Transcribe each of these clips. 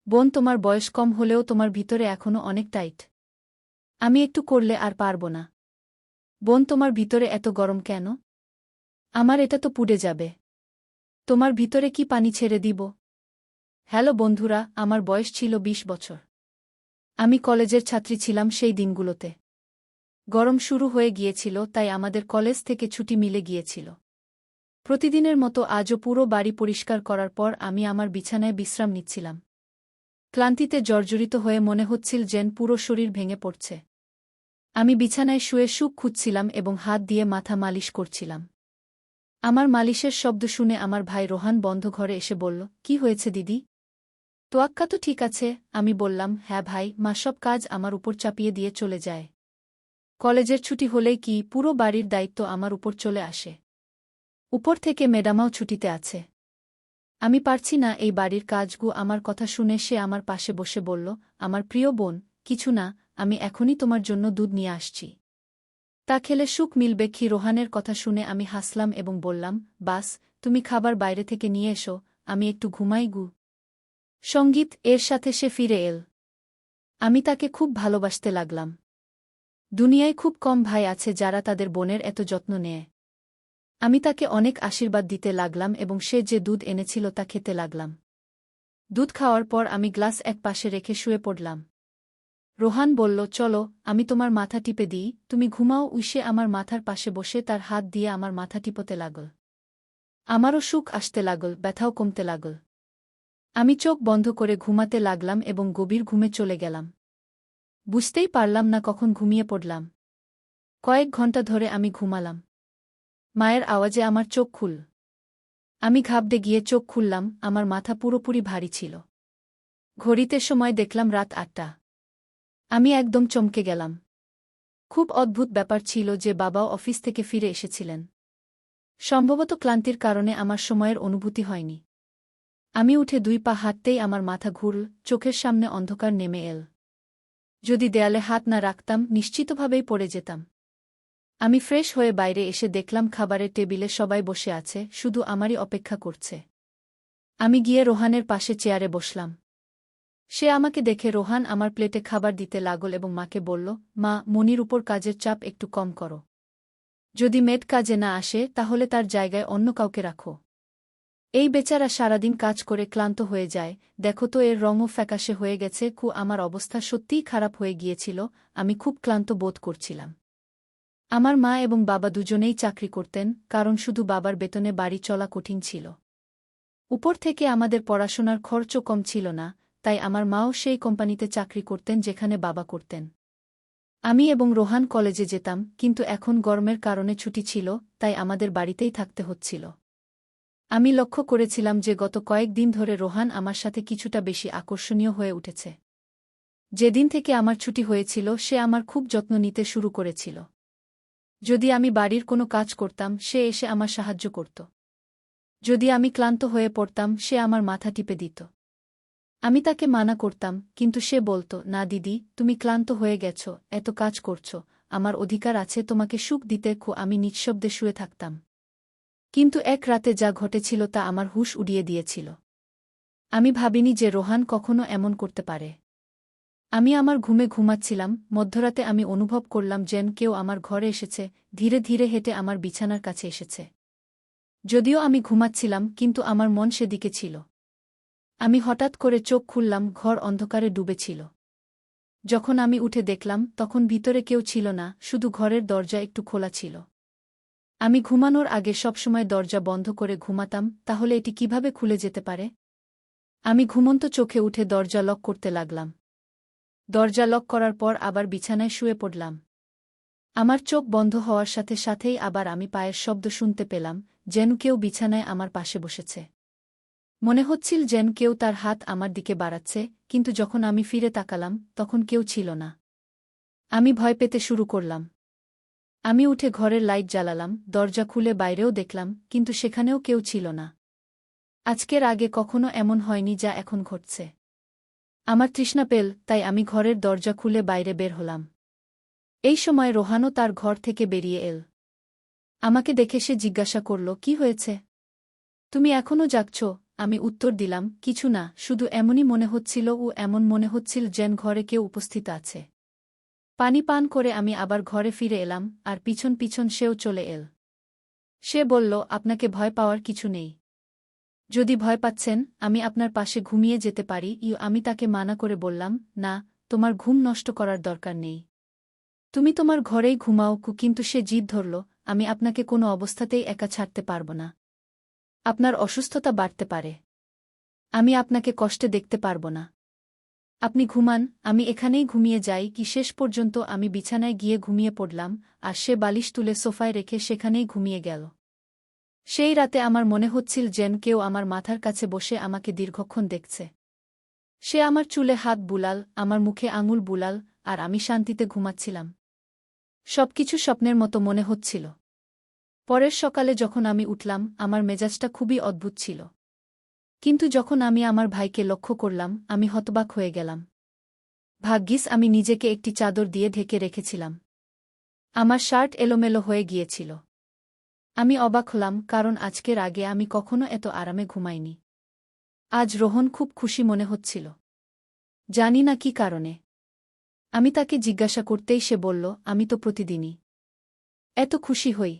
বোন, তোমার বয়স কম হলেও তোমার ভিতরে এখনো অনেক টাইট। আমি একটু করলে আর পারব না। বোন, তোমার ভিতরে এত গরম কেন? আমার এটা তো পুড়ে যাবে। তোমার ভিতরে কি পানি ছেড়ে দিব? হ্যালো বন্ধুরা, আমার বয়স ছিল ২০ বছর। আমি কলেজের ছাত্রী ছিলাম সেই দিনগুলোতে। গরম শুরু হয়ে গিয়েছিল, তাই আমাদের কলেজ থেকে ছুটি মিলে গিয়েছিল। প্রতিদিনের মতো আজও পুরো বাড়ি পরিষ্কার করার পর আমি আমার বিছানায় বিশ্রাম নিচ্ছিলাম। ক্লান্তিতে জর্জরিত হয়ে মনে হচ্ছিল যেন পুরো শরীর ভেঙে পড়ছে। আমি বিছানায় শুয়ে সুখ খুঁজছিলাম এবং হাত দিয়ে মাথা মালিশ করছিলাম। আমার মালিশের শব্দ শুনে আমার ভাই রোহান বন্ধ ঘরে এসে বলল, কি হয়েছে দিদি? তোয়াক্কা তো ঠিক আছে, আমি বললাম। হ্যাঁ ভাই, মা সব কাজ আমার উপর চাপিয়ে দিয়ে চলে যায়। কলেজের ছুটি হলেই কি পুরো বাড়ির দায়িত্ব আমার উপর চলে আসে। উপর থেকে ম্যাডামাও ছুটিতে আছে। আমি পারছি না এই বাড়ির কাজগু। আমার কথা শুনে সে আমার পাশে বসে বলল, আমার প্রিয় বোন, কিছু না, আমি এখনই তোমার জন্য দুধ নিয়ে আসছি। তা খেলে সুখ মিলবে কি? রোহানের কথা শুনে আমি হাসলাম এবং বললাম, বাস, তুমি খাবার বাইরে থেকে নিয়ে এসো, আমি একটু ঘুমাই গু। সঙ্গীত এর সাথে সে ফিরে এল। আমি তাকে খুব ভালোবাসতে লাগলাম। দুনিয়ায় খুব কম ভাই আছে যারা তাদের বোনের এত যত্ন নেয়। আমি তাকে অনেক আশীর্বাদ দিতে লাগলাম এবং সে যে দুধ এনেছিল তা খেতে লাগলাম। দুধ খাওয়ার পর আমি গ্লাস এক পাশে রেখে শুয়ে পড়লাম। রোহান বলল, চলো, আমি তোমার মাথা টিপে দিই, তুমি ঘুমাও। উইসে আমার মাথার পাশে বসে তার হাত দিয়ে আমার মাথা টিপতে লাগল। আমারও সুখ আসতে লাগল, ব্যথাও কমতে লাগল। আমি চোখ বন্ধ করে ঘুমাতে লাগলাম এবং গভীর ঘুমে চলে গেলাম। বুঝতেই পারলাম না কখন ঘুমিয়ে পড়লাম। কয়েক ঘন্টা ধরে আমি ঘুমালাম। মায়ের আওয়াজে আমার চোখ খুল। আমি ঘাবড়ে গিয়ে চোখ খুললাম, আমার মাথা পুরোপুরি ভারী ছিল। ঘড়িতে সময় দেখলাম রাত ৮টা। আমি একদম চমকে গেলাম। খুব অদ্ভুত ব্যাপার ছিল যে বাবাও অফিস থেকে ফিরে এসেছিলেন। সম্ভবত ক্লান্তির কারণে আমার সময়ের অনুভূতি হয়নি। আমি উঠে ২ পা হাঁটতেই আমার মাথা ঘুরল, চোখের সামনে অন্ধকার নেমে এল। যদি দেয়ালে হাত না রাখতাম নিশ্চিতভাবেই পড়ে যেতাম। আমি ফ্রেশ হয়ে বাইরে এসে দেখলাম খাবারের টেবিলে সবাই বসে আছে, শুধু আমারই অপেক্ষা করছে। আমি গিয়ে রোহানের পাশে চেয়ারে বসলাম। সে আমাকে দেখে রোহান আমার প্লেটে খাবার দিতে লাগল এবং মাকে বলল, মা, মনির উপর কাজের চাপ একটু কম করো। যদি মেড কাজে না আসে তাহলে তার জায়গায় অন্য কাউকে রাখো। এই বেচারা সারাদিন কাজ করে ক্লান্ত হয়ে যায়, দেখো তো এর রঙও ফ্যাকাশে হয়ে গেছে। আমার অবস্থা সত্যিই খারাপ হয়ে গিয়েছিল, আমি খুব ক্লান্ত বোধ করছিলাম। আমার মা এবং বাবা দুজনেই চাকরি করতেন, কারণ শুধু বাবার বেতনে বাড়ি চলা কঠিন ছিল। উপর থেকে আমাদের পড়াশোনার খরচও কম ছিল না, তাই আমার মাও সেই কোম্পানিতে চাকরি করতেন যেখানে বাবা করতেন। আমি এবং রোহান কলেজে যেতাম, কিন্তু এখন গরমের কারণে ছুটি ছিল, তাই আমাদের বাড়িতেই থাকতে হচ্ছিল। আমি লক্ষ্য করেছিলাম যে গত কয়েক দিন ধরে রোহান আমার সাথে কিছুটা বেশি আকর্ষণীয় হয়ে উঠেছে। যেদিন থেকে আমার ছুটি হয়েছিল সে আমার খুব যত্ন নিতে শুরু করেছিল। যদি আমি বাড়ির কোনো কাজ করতাম সে এসে আমার সাহায্য করত। যদি আমি ক্লান্ত হয়ে পড়তাম সে আমার মাথা টিপে দিত। আমি তাকে মানা করতাম, কিন্তু সে বলত, না দিদি, তুমি ক্লান্ত হয়ে গেছ, এত কাজ করছ, আমার অধিকার আছে তোমাকে সুখ দিতে। আমি নিঃশব্দে শুয়ে থাকতাম। কিন্তু এক রাতে যা ঘটেছিল তা আমার হুঁশ উড়িয়ে দিয়েছিল। আমি ভাবিনি যে রোহান কখনো এমন করতে পারে। আমি আমার ঘুমে ঘুমাচ্ছিলাম, মধ্যরাতে আমি অনুভব করলাম যেন কেউ আমার ঘরে এসেছে, ধীরে ধীরে হেঁটে আমার বিছানার কাছে এসেছে। যদিও আমি ঘুমাচ্ছিলাম, কিন্তু আমার মন সেদিকে ছিল। আমি হঠাৎ করে চোখ খুললাম, ঘর অন্ধকারে ডুবেছিল। যখন আমি উঠে দেখলাম তখন ভিতরে কেউ ছিল না, শুধু ঘরের দরজা একটু খোলা ছিল। আমি ঘুমানোর আগে সবসময় দরজা বন্ধ করে ঘুমাতাম, তাহলে এটি কিভাবে খুলে যেতে পারে? আমি ঘুমন্ত চোখে উঠে দরজা লক করতে লাগলাম। দরজা লক করার পর আবার বিছানায় শুয়ে পড়লাম। আমার চোখ বন্ধ হওয়ার সাথে সাথেই আবার আমি পায়ের শব্দ শুনতে পেলাম, যেন কেউ বিছানায় আমার পাশে বসেছে। মনে হচ্ছিল যেন কেউ তার হাত আমার দিকে বাড়াচ্ছে, কিন্তু যখন আমি ফিরে তাকালাম তখন কেউ ছিল না। আমি ভয় পেতে শুরু করলাম। আমি উঠে ঘরের লাইট জ্বালালাম, দরজা খুলে বাইরেও দেখলাম, কিন্তু সেখানেও কেউ ছিল না। আজকের আগে কখনো এমন হয়নি যা এখন ঘটছে। আমার তৃষ্ণা পেল, তাই আমি ঘরের দরজা খুলে বাইরে বের হলাম। এই সময় রোহানও তার ঘর থেকে বেরিয়ে এল। আমাকে দেখে সে জিজ্ঞাসা করল, কি হয়েছে? তুমি এখনও জাগছ? আমি উত্তর দিলাম, কিছু না, শুধু এমনই মনে হচ্ছিল ও এমন মনে হচ্ছিল যেন ঘরে কেউ উপস্থিত আছে। পানি পান করে আমি আবার ঘরে ফিরে এলাম, আর পিছন পিছন সেও চলে এল। সে বলল, আপনাকে ভয় পাওয়ার কিছু নেই। যদি ভয় পাচ্ছেন, আমি আপনার পাশে ঘুমিয়ে যেতে পারি। আমি তাকে মানা করে বললাম, না, তোমার ঘুম নষ্ট করার দরকার নেই। তুমি তোমার ঘরেই ঘুমাও। কিন্তু সে জিদ ধরল, আমি আপনাকে কোনো অবস্থাতেই একা ছাড়তে পারব না। আপনার অসুস্থতা বাড়তে পারে। আমি আপনাকে কষ্টে দেখতে পারব না। আপনি ঘুমান, আমি এখানেই ঘুমিয়ে যাই। শেষ পর্যন্ত আমি বিছানায় গিয়ে ঘুমিয়ে পড়লাম, আর সে বালিশ তুলে সোফায় রেখে সেখানেই ঘুমিয়ে গেল। সেই রাতে আমার মনে হচ্ছিল যেন কেউ আমার মাথার কাছে বসে আমাকে দীর্ঘক্ষণ দেখছে। সে আমার চুলে হাত বুলাল, আমার মুখে আঙুল বুলাল, আর আমি শান্তিতে ঘুমাচ্ছিলাম। সবকিছু স্বপ্নের মতো মনে হচ্ছিল। পরের সকালে যখন আমি উঠলাম, আমার মেজাজটা খুবই অদ্ভুত ছিল। কিন্তু যখন আমি আমার ভাইকে লক্ষ্য করলাম, আমি হতবাক হয়ে গেলাম। ভাগ্যিস আমি নিজেকে একটি চাদর দিয়ে ঢেকে রেখেছিলাম। আমার শার্ট এলোমেলো হয়ে গিয়েছিল। আমি অবাক হলাম, কারণ আজকের আগে আমি কখনো এত আরামে ঘুমাইনি। আজ রোহন খুব খুশি মনে হচ্ছিল। জানি না কি কারণে। আমি তাকে জিজ্ঞাসা করতেই সে বলল, আমি তো প্রতিদিনই এত খুশি হই।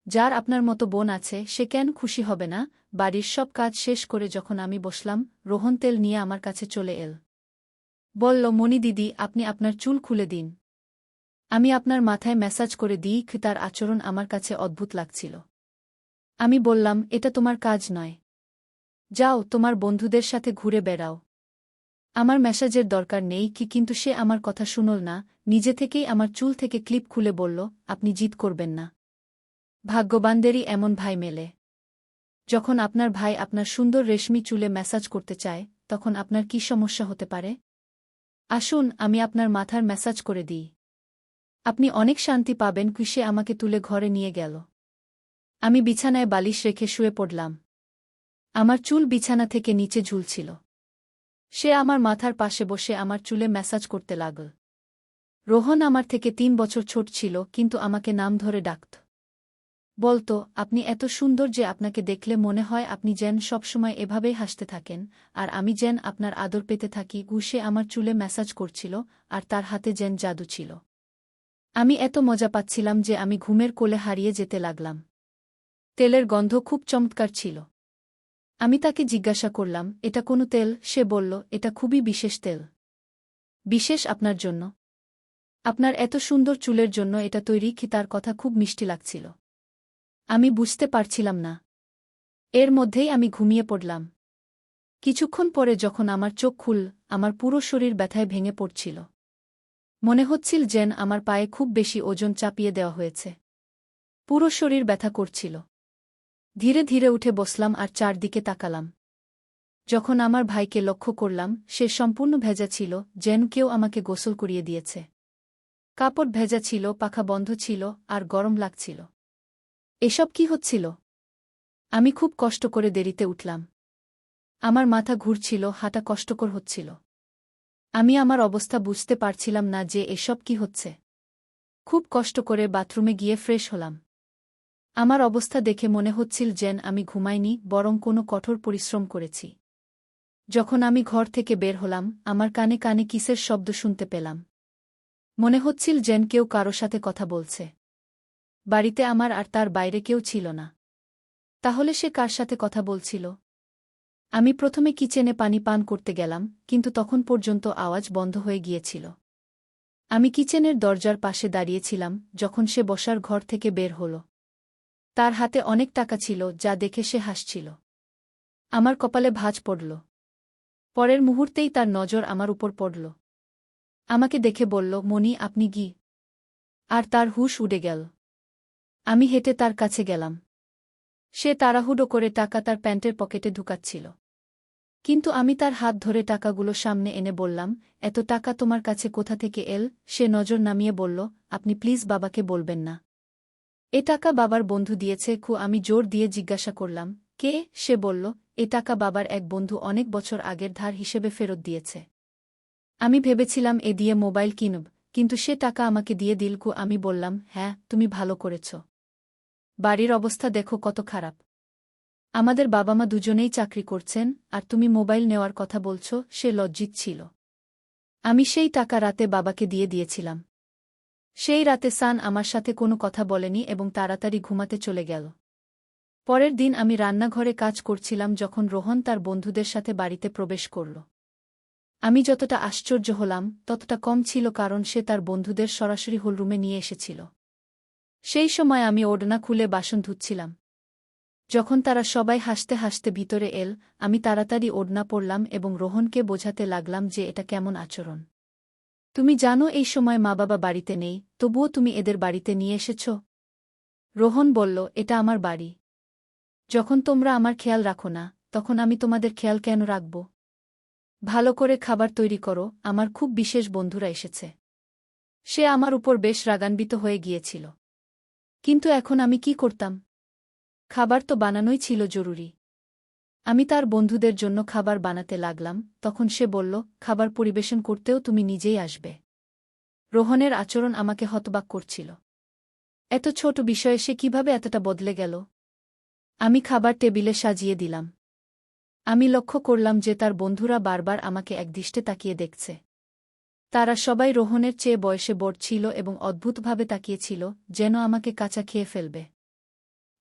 যার আপনার মতো বোন আছে সে কেন খুশি হবে না? বাড়ির সব কাজ শেষ করে যখন আমি বসলাম, রোহন তেল নিয়ে আমার কাছে চলে এল। বলল, মণি দিদি, আপনি আপনার চুল খুলে দিন। আমি আপনার মাথায় ম্যাসাজ করে দিই। তার আচরণ আমার কাছে অদ্ভুত লাগছিল। আমি বললাম, এটা তোমার কাজ নয়। যাও, তোমার বন্ধুদের সাথে ঘুরে বেড়াও। আমার ম্যাসাজের দরকার নেই। কিন্তু সে আমার কথা শুনল না, নিজে থেকেই আমার চুল থেকে ক্লিপ খুলে বলল, আপনি জিদ করবেন না। ভাগ্যবানদেরই এমন ভাই মেলে। যখন আপনার ভাই আপনার সুন্দর রেশমি চুলে ম্যাসাজ করতে চায়, তখন আপনার কি সমস্যা হতে পারে? আসুন, আমি আপনার মাথার ম্যাসাজ করে দিই। আপনি অনেক শান্তি পাবেন। সে আমাকে তুলে ঘরে নিয়ে গেল। আমি বিছানায় বালিশ রেখে শুয়ে পড়লাম। আমার চুল বিছানা থেকে নিচে ঝুলছিল। সে আমার মাথার পাশে বসে আমার চুলে ম্যাসাজ করতে লাগল। রোহন আমার থেকে 3 বছর ছোট ছিল, কিন্তু আমাকে নাম ধরে ডাকত। বলতো, আপনি এত সুন্দর যে আপনাকে দেখলে মনে হয় আপনি যেন সবসময় এভাবেই হাসতে থাকেন, আর আমি যেন আপনার আদর পেতে থাকি। সে আমার চুলে ম্যাসাজ করছিল, আর তার হাতে যেন জাদু ছিল। আমি এত মজা পাচ্ছিলাম যে আমি ঘুমের কোলে হারিয়ে যেতে লাগলাম। তেলের গন্ধ খুব চমৎকার ছিল। আমি তাকে জিজ্ঞাসা করলাম, এটা কোনো তেল? সে বলল, এটা খুবই বিশেষ তেল। বিশেষ আপনার জন্য? আপনার এত সুন্দর চুলের জন্য এটা তৈরি। তার কথা খুব মিষ্টি লাগছিল। আমি বুঝতে পারছিলাম না। এর মধ্যেই আমি ঘুমিয়ে পড়লাম। কিছুক্ষণ পরে যখন আমার চোখ খুলল, আমার পুরো শরীর ব্যথায় ভেঙে পড়ছিল। মনে হচ্ছিল যেন আমার পায়ে খুব বেশি ওজন চাপিয়ে দেওয়া হয়েছে। পুরো শরীর ব্যথা করছিল। ধীরে ধীরে উঠে বসলাম আর চারদিকে তাকালাম। যখন আমার ভাইকে লক্ষ্য করলাম, সে সম্পূর্ণ ভেজা ছিল, যেন কেউ আমাকে গোসল করিয়ে দিয়েছে। কাপড় ভেজা ছিল, পাখা বন্ধ ছিল, আর গরম লাগছিল। এসব কি হচ্ছিল? আমি খুব কষ্ট করে দেরিতে উঠলাম। আমার মাথা ঘুরছিল, হাঁটা কষ্টকর হচ্ছিল। আমি আমার অবস্থা বুঝতে পারছিলাম না যে এসব কি হচ্ছে। খুব কষ্ট করে বাথরুমে গিয়ে ফ্রেশ হলাম। আমার অবস্থা দেখে মনে হচ্ছিল যেন আমি ঘুমাইনি, বরং কোনো কঠোর পরিশ্রম করেছি। যখন আমি ঘর থেকে বের হলাম, আমার কানে কানে কিসের শব্দ শুনতে পেলাম। মনে হচ্ছিল যেন কেউ কারো সাথে কথা বলছে। বাড়িতে আমার আর তার বাইরে কেউ ছিল না। তাহলে সে কার সাথে কথা বলছিল? আমি প্রথমে কিচেনে পানি পান করতে গেলাম, কিন্তু তখন পর্যন্ত আওয়াজ বন্ধ হয়ে গিয়েছিল। আমি কিচেনের দরজার পাশে দাঁড়িয়েছিলাম যখন সে বসার ঘর থেকে বের হল। তার হাতে অনেক টাকা ছিল, যা দেখে সে হাসছিল। আমার কপালে ভাঁজ পড়ল। পরের মুহূর্তেই তার নজর আমার উপর পড়ল। আমাকে দেখে বলল, মণি, আপনি কি? আর তার হুঁশ উড়ে গেল। আমি হেঁটে তার কাছে গেলাম। সে তাড়াহুড়ো করে টাকা তার প্যান্টের পকেটে ঢুকাচ্ছিল। কিন্তু আমি তার হাত ধরে টাকাগুলো সামনে এনে বললাম, এত টাকা তোমার কাছে কোথা থেকে এল? সে নজর নামিয়ে বলল, আপনি প্লিজ বাবাকে বলবেন না। এ টাকা বাবার বন্ধু দিয়েছে। আমি জোর দিয়ে জিজ্ঞাসা করলাম, কে? সে বলল, এ টাকা বাবার এক বন্ধু অনেক বছর আগের ধার হিসেবে ফেরত দিয়েছে। আমি ভেবেছিলাম এ দিয়ে মোবাইল কিনব, কিন্তু সে টাকা আমাকে দিয়ে দিল। আমি বললাম, হ্যাঁ, তুমি ভালো করেছ। বাড়ির অবস্থা দেখো কত খারাপ। আমাদের বাবা মা দুজনেই চাকরি করছেন, আর তুমি মোবাইল নেওয়ার কথা বলছ। সে লজ্জিত ছিল। আমি সেই টাকা রাতে বাবাকে দিয়ে দিয়েছিলাম। সেই রাতে সান আমার সাথে কোনো কথা বলেনি এবং তাড়াতাড়ি ঘুমাতে চলে গেল। পরের দিন আমি রান্নাঘরে কাজ করছিলাম যখন রোহন তার বন্ধুদের সাথে বাড়িতে প্রবেশ করল। আমি যতটা আশ্চর্য হলাম ততটা কম ছিল, কারণ সে তার বন্ধুদের সরাসরি হলরুমে নিয়ে এসেছিল। সেই সময় আমি ওড়না খুলে বাসন ধুচ্ছিলাম। যখন তারা সবাই হাসতে হাসতে ভিতরে এল, আমি তাড়াতাড়ি ওড়না পরলাম এবং রোহনকে বোঝাতে লাগলাম যে এটা কেমন আচরণ। তুমি জানো এই সময় মা বাবা বাড়িতে নেই, তবুও তুমি এদের বাড়িতে নিয়ে এসেছ। রোহন বলল, এটা আমার বাড়ি। যখন তোমরা আমার খেয়াল রাখো না, তখন আমি তোমাদের খেয়াল কেন রাখব? ভালো করে খাবার তৈরি করো, আমার খুব বিশেষ বন্ধুরা এসেছে। সে আমার উপর বেশ রাগান্বিত হয়ে গিয়েছিল। কিন্তু এখন আমি কি করতাম? খাবার তো বানানোই ছিল জরুরি। আমি তার বন্ধুদের জন্য খাবার বানাতে লাগলাম। তখন সে বলল, খাবার পরিবেশন করতেও তুমি নিজেই আসবে। রোহনের আচরণ আমাকে হতবাক করছিল। এত ছোট বিষয়ে সে কিভাবে এতটা বদলে গেল? আমি খাবার টেবিলে সাজিয়ে দিলাম। আমি লক্ষ্য করলাম যে তার বন্ধুরা বারবার আমাকে একদৃষ্টে তাকিয়ে দেখছে। তারা সবাই রোহনের চেয়ে বয়সে বড় ছিল এবং অদ্ভুতভাবে তাকিয়েছিল, যেন আমাকে কাঁচা খেয়ে ফেলবে।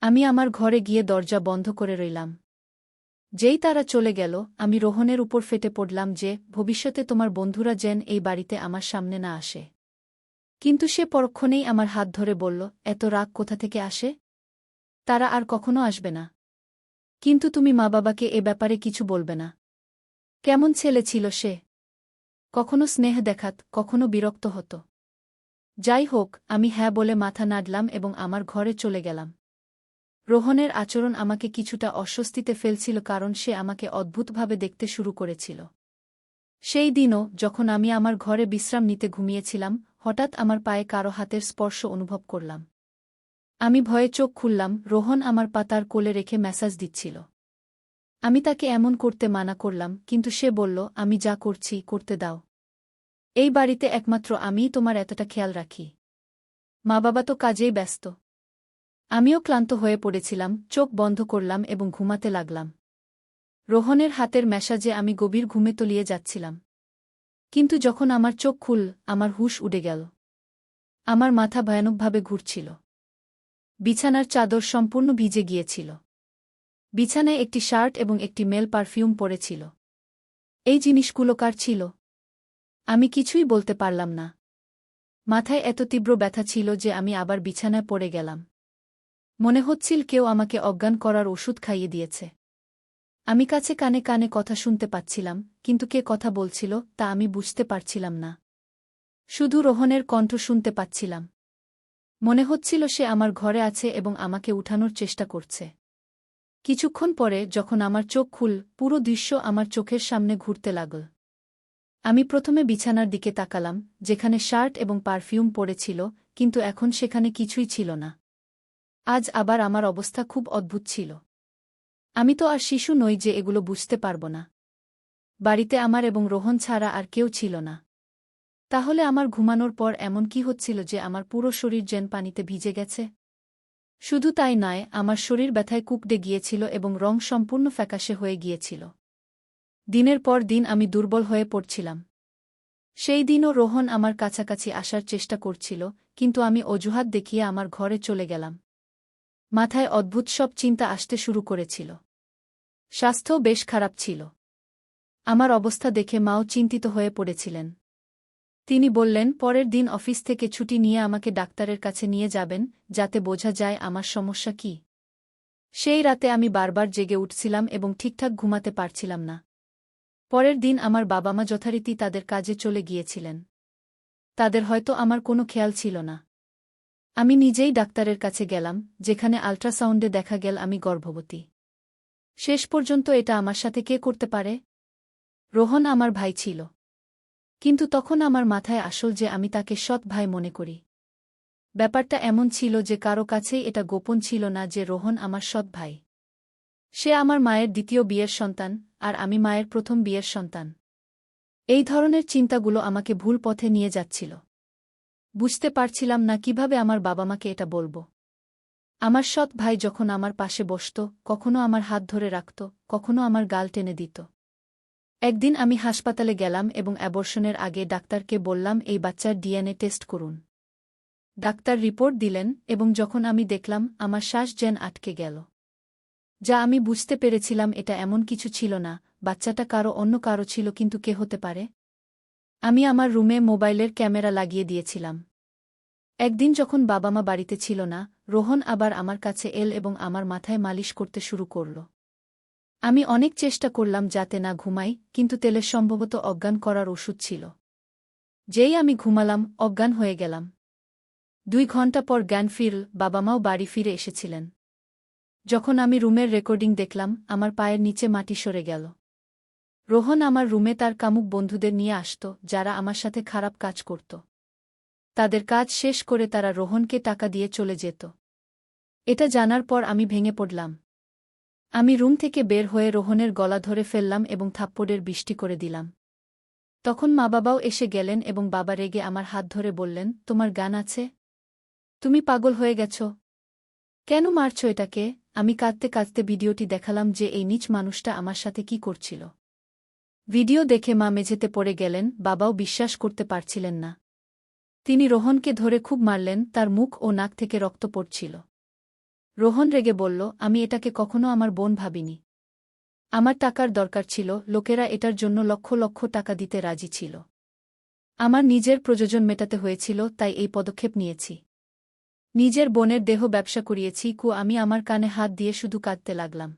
আমি আমার ঘরে গিয়ে দরজা বন্ধ করে রইলাম। যেই তারা চলে গেল, আমি রোহনের উপর ফেটে পড়লাম যে ভবিষ্যতে তোমার বন্ধুরা যেন এই বাড়িতে আমার সামনে না আসে। কিন্তু সে পরক্ষণেই আমার হাত ধরে বলল, এত রাগ কোথা থেকে আসে? তারা আর কখনো আসবে না। কিন্তু তুমি মা বাবাকে এ ব্যাপারে কিছু বলবে না। কেমন ছেলে ছিল সে? কখনো স্নেহ দেখাত, কখনো বিরক্ত হতো। যাই হোক, আমি হ্যাঁ বলে মাথা নাড়লাম এবং আমার ঘরে চলে গেলাম। রোহনের আচরণ আমাকে কিছুটা অস্বস্তিতে ফেলছিল, কারণ সে আমাকে অদ্ভুতভাবে দেখতে শুরু করেছিল। সেই দিনও যখন আমি আমার ঘরে বিশ্রাম নিতে ঘুমিয়েছিলাম, হঠাৎ আমার পায়ে কারো হাতের স্পর্শ অনুভব করলাম। আমি ভয়ে চোখ খুললাম। রোহন আমার পাতার কোলে রেখে মেসাজ দিচ্ছিল। আমি তাকে এমন করতে মানা করলাম, কিন্তু সে বলল, আমি যা করছি করতে দাও। এই বাড়িতে একমাত্র আমিই তোমার এতটা খেয়াল রাখি। মা বাবা তো কাজেই ব্যস্ত। আমিও ক্লান্ত হয়ে পড়েছিলাম। চোখ বন্ধ করলাম এবং ঘুমাতে লাগলাম। রোহনের হাতের ম্যাসাজে আমি গভীর ঘুমে তলিয়ে যাচ্ছিলাম। কিন্তু যখন আমার চোখ খুল, আমার হুঁশ উড়ে গেল। আমার মাথা ভয়ানকভাবে ঘুরছিল। বিছানার চাদর সম্পূর্ণ ভিজে গিয়েছিল। বিছানায় একটি শার্ট এবং একটি মেল পারফিউম পড়েছিল। এই জিনিসগুলো কার ছিল? আমি কিছুই বলতে পারলাম না। মাথায় এত তীব্র ব্যথা ছিল যে আমি আবার বিছানায় পড়ে গেলাম। মনে হচ্ছিল কেউ আমাকে অজ্ঞান করার ওষুধ খাইয়ে দিয়েছে। আমি কাছে কানে কানে কথা শুনতে পাচ্ছিলাম, কিন্তু কে কথা বলছিল তা আমি বুঝতে পারছিলাম না। শুধু রোহনের কণ্ঠ শুনতে পাচ্ছিলাম। মনে হচ্ছিল সে আমার ঘরে আছে এবং আমাকে উঠানোর চেষ্টা করছে। কিছুক্ষণ পরে যখন আমার চোখ খুল, পুরো দৃশ্য আমার চোখের সামনে ঘুরতে লাগল। আমি প্রথমে বিছানার দিকে তাকালাম, যেখানে শার্ট এবং পারফিউম পড়েছিল, কিন্তু এখন সেখানে কিছুই ছিল না। আজ আবার আমার অবস্থা খুব অদ্ভুত ছিল। আমি তো আর শিশু নই যে এগুলো বুঝতে পারব না। বাড়িতে আমার এবং রোহন ছাড়া আর কেউ ছিল না। তাহলে আমার ঘুমানোর পর এমন কি হচ্ছিল যে আমার পুরো শরীর যেন পানিতে ভিজে গেছে? শুধু তাই নয়, আমার শরীর ব্যথায় কুঁকড়ে গিয়েছিল এবং রং সম্পূর্ণ ফ্যাকাশে হয়ে গিয়েছিল। দিনের পর দিন আমি দুর্বল হয়ে পড়ছিলাম। সেই দিনও রোহন আমার কাছাকাছি আসার চেষ্টা করছিল, কিন্তু আমি অজুহাত দেখিয়ে আমার ঘরে চলে গেলাম। মাথায় অদ্ভুত সব চিন্তা আসতে শুরু করেছিল। স্বাস্থ্যও বেশ খারাপ ছিল। আমার অবস্থা দেখে মাও চিন্তিত হয়ে পড়েছিলেন। তিনি বললেন পরের দিন অফিস থেকে ছুটি নিয়ে আমাকে ডাক্তারের কাছে নিয়ে যাবেন, যাতে বোঝা যায় আমার সমস্যা কী। সেই রাতে আমি বারবার জেগে উঠছিলাম এবং ঠিকঠাক ঘুমাতে পারছিলাম না। পরের দিন আমার বাবা মা যথারীতি তাদের কাজে চলে গিয়েছিলেন। তাদের হয়তো আমার কোনো খেয়াল ছিল না। আমি নিজেই ডাক্তারের কাছে গেলাম, যেখানে আল্ট্রাসাউন্ডে দেখা গেল আমি গর্ভবতী। শেষ পর্যন্ত এটা আমার সাথে কে করতে পারে? রোহন আমার ভাই ছিল। কিন্তু তখন আমার মাথায় আসল যে আমি তাকে সৎ ভাই মনে করি। ব্যাপারটা এমন ছিল যে কারো কাছেই এটা গোপন ছিল না যে রোহন আমার সৎ ভাই। সে আমার মায়ের দ্বিতীয় বিয়ের সন্তান, আর আমি মায়ের প্রথম বিয়ের সন্তান। এই ধরনের চিন্তাগুলো আমাকে ভুল পথে নিয়ে যাচ্ছিল। বুঝতে পারছিলাম না কিভাবে আমার বাবা মাকে এটা বলবো। আমার সৎ ভাই যখন আমার পাশে বসত, কখনো আমার হাত ধরে রাখত, কখনো আমার গাল টেনে দিত। একদিন আমি হাসপাতালে গেলাম এবং অ্যাবর্শনের আগে ডাক্তারকে বললাম এই বাচ্চার ডিএনএ টেস্ট করুন। ডাক্তার রিপোর্ট দিলেন এবং যখন আমি দেখলাম আমার শ্বাস যেন আটকে গেল। যা আমি বুঝতে পেরেছিলাম এটা এমন কিছু ছিল না, বাচ্চাটা অন্য কারো ছিল, কিন্তু কে হতে পারে? আমি আমার রুমে মোবাইলের ক্যামেরা লাগিয়ে দিয়েছিলাম। একদিন যখন বাবা মা বাড়িতে ছিল না, রোহন আবার আমার কাছে এল এবং আমার মাথায় মালিশ করতে শুরু করল। আমি অনেক চেষ্টা করলাম যাতে না ঘুমাই, কিন্তু তেলের সম্ভবত অজ্ঞান করার ওষুধ ছিল। যেই আমি ঘুমালাম, অজ্ঞান হয়ে গেলাম। 2 ঘণ্টা পর জ্ঞান ফিরল, বাবা মাও বাড়ি ফিরে এসেছিলেন। যখন আমি রুমের রেকর্ডিং দেখলাম, আমার পায়ের নিচে মাটি সরে গেল। রোহন আমার রুমে তার কামুক বন্ধুদের নিয়ে আসত, যারা আমার সাথে খারাপ কাজ করত। তাদের কাজ শেষ করে তারা রোহনকে টাকা দিয়ে চলে যেত। এটা জানার পর আমি ভেঙে পড়লাম। আমি রুম থেকে বের হয়ে রোহনের গলা ধরে ফেললাম এবং থাপ্পড়ের বৃষ্টি করে দিলাম। তখন মা বাবাও এসে গেলেন এবং বাবা রেগে আমার হাত ধরে বললেন, তোমার জ্ঞান আছে? তুমি পাগল হয়ে গেছ? কেন মারছ এটাকে? আমি কাঁদতে কাঁদতে ভিডিওটি দেখালাম যে এই নীচ মানুষটা আমার সাথে কি করছিল। ভিডিও দেখে মা মেঝেতে পড়ে গেলেন, বাবাও বিশ্বাস করতে পারছিলেন না। তিনি রোহনকে ধরে খুব মারলেন, তার মুখ ও নাক থেকে রক্ত পড়ছিল। রোহন রেগে বলল, আমি এটাকে কখনো আমার বোন ভাবিনি। আমার টাকার দরকার ছিল, লোকেরা এটার জন্য লক্ষ লক্ষ টাকা দিতে রাজি ছিল। আমার নিজের প্রয়োজন মেটাতে হয়েছিল, তাই এই পদক্ষেপ নিয়েছি। নিজের বোনের দেহ ব্যবসা করিয়েছি। আমি আমার কানে হাত দিয়ে শুধু কাঁদতে লাগলাম।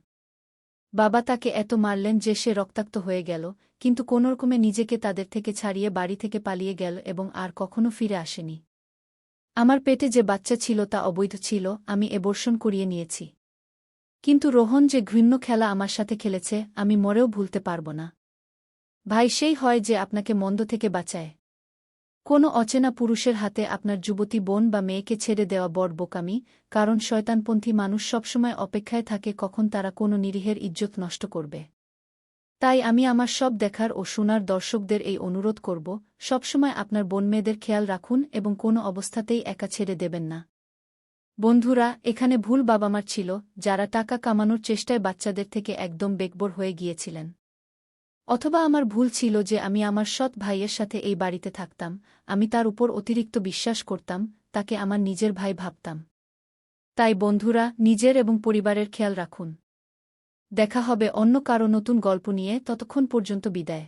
বাবা তাকে এত মারলেন যে সে রক্তাক্ত হয়ে গেল, কিন্তু কোনোরকমে নিজেকে তাদের থেকে ছাড়িয়ে বাড়ি থেকে পালিয়ে গেল এবং আর কখনো ফিরে আসেনি। আমার পেটে যে বাচ্চা ছিল তা অবৈধ ছিল, আমি অ্যাবর্শন করিয়ে নিয়েছি। কিন্তু রোহন যে ঘৃণ্য খেলা আমার সাথে খেলেছে, আমি মরেও ভুলতে পারব না। ভাই সেই হয় যে আপনাকে মন্দ থেকে বাঁচায়। কোনো অচেনা পুরুষের হাতে আপনার যুবতী বোন বা মেয়েকে ছেড়ে দেওয়া বড় বোকামি, কারণ শয়তানপন্থী মানুষ সবসময় অপেক্ষায় থাকে কখন তারা কোনো নিরীহের ইজ্জত নষ্ট করবে। তাই আমি আমার সব দেখার ও শোনার দর্শকদের এই অনুরোধ করব, সবসময় আপনার বোন মেয়েদের খেয়াল রাখুন এবং কোনো অবস্থাতেই একা ছেড়ে দেবেন না। বন্ধুরা, এখানে ভুল বাবা মার ছিল, যারা টাকা কামানোর চেষ্টায় বাচ্চাদের থেকে একদম বেকবর হয়ে গিয়েছিলেন। অথবা আমার ভুল ছিল যে আমি আমার সৎ ভাইয়ের সাথে এই বাড়িতে থাকতাম, আমি তার উপর অতিরিক্ত বিশ্বাস করতাম, তাকে আমার নিজের ভাই ভাবতাম। তাই বন্ধুরা, নিজের এবং পরিবারের খেয়াল রাখুন। দেখা হবে অন্য কারো নতুন গল্প নিয়ে, ততক্ষণ পর্যন্ত বিদায়।